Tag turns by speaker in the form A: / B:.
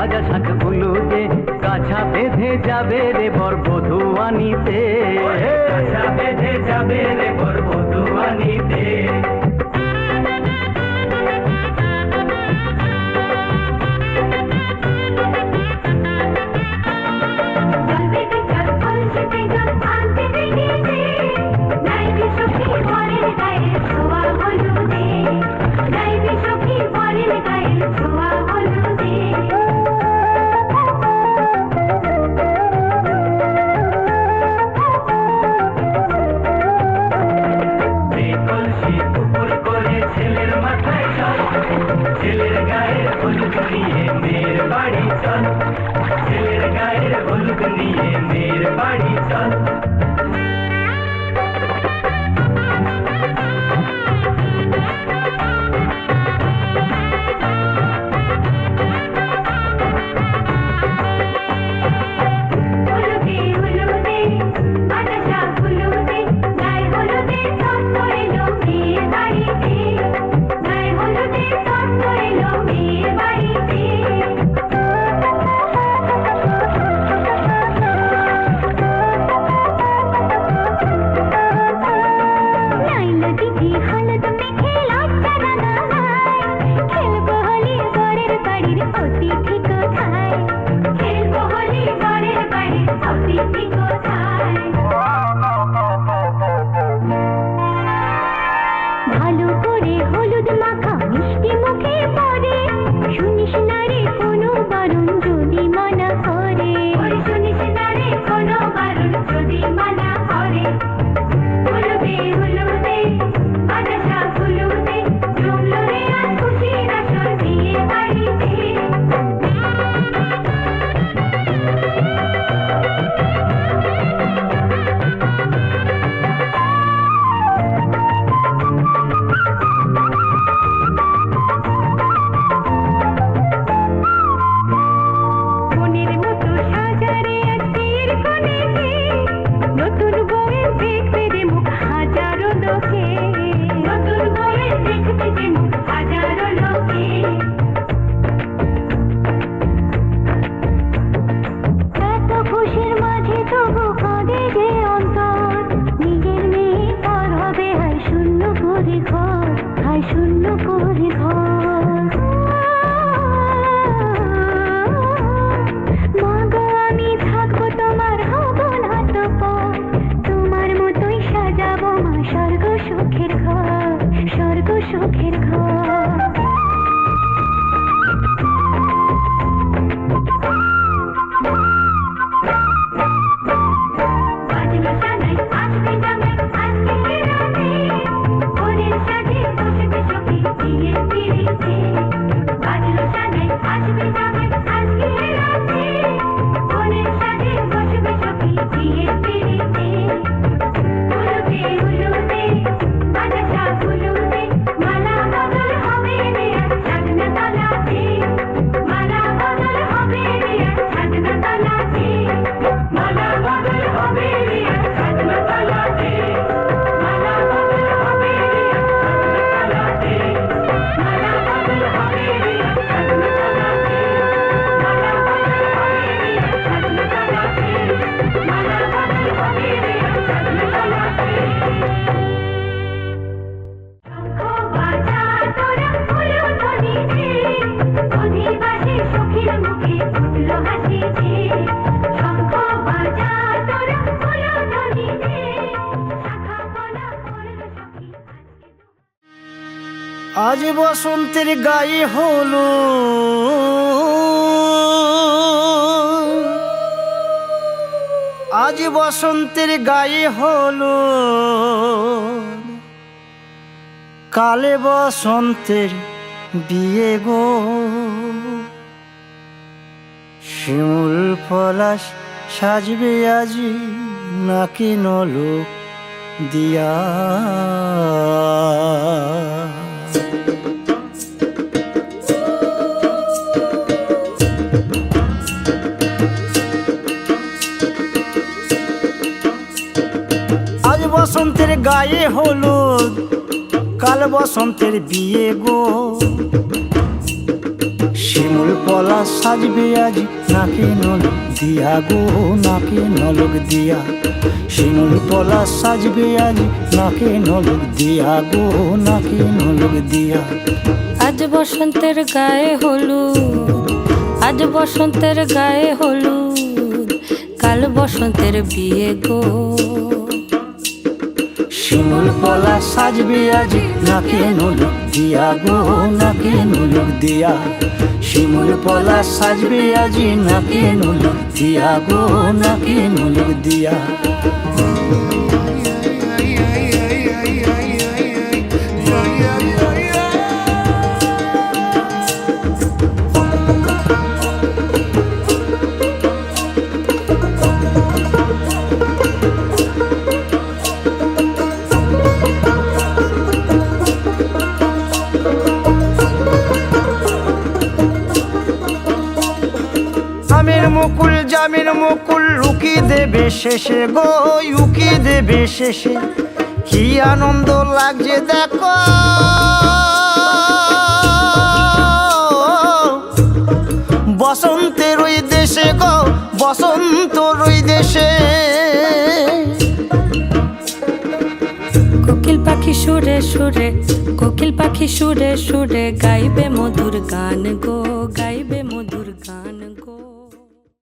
A: ভাজা শাক হলুদে কাছা বেঁধে যাবে রে বর বধূ আনিতে, কাছা বেঁধে যাবে রে বর বধূ আনিতে। ছেলের গায়ে হলুদ নিয়ে মেয়ের বাড়ি চল, ছেলের গায়ে হলুদ নিয়ে মেয়ের বাড়ি চল।
B: আজ বসন্তের গায়ে হলো আজ বসন্তের গায়ে হলো কালে বসন্তের বিয়ে গো শিমুল পলাশ সাজবে আজি নাকি নলোক দিয়া আজ বসন্তের গায়ে হলুদ কাল বসন্তের বিয়ে গো শিমুল পলাশ সাজবে আজি নাকে নলক দিয়া গো নাকে নলক দিয়া শিমুল পলা সাজবে আজি নাকে নলক দিয়া গো নাকে নলক দিয়া
C: আজ বসন্তের গায়ে হলুদ, আজ বসন্তের গায়ে হলুদ, কাল বসন্তের বিয়ে গো।
B: শিমুল পলা সাজবে আজি নাকে নলক দিয়া গো নাকে নলক দিয়া শিমুল পলা সাজবে আজি নাকে নলক দিয়া গো নাকে নলক দিয়া আমের মুকুল জামের মুকুল লুকি দেবে শেষে গো উকি দেবে শেষে কি আনন্দ লাগছে দেখো বসন্তের ওই দেশে গো বসন্তর ওই দেশে
C: কোকিল পাখি সুরে সুরে, কোকিল পাখি সুরে সুরে গাইবে মধুর গান গো।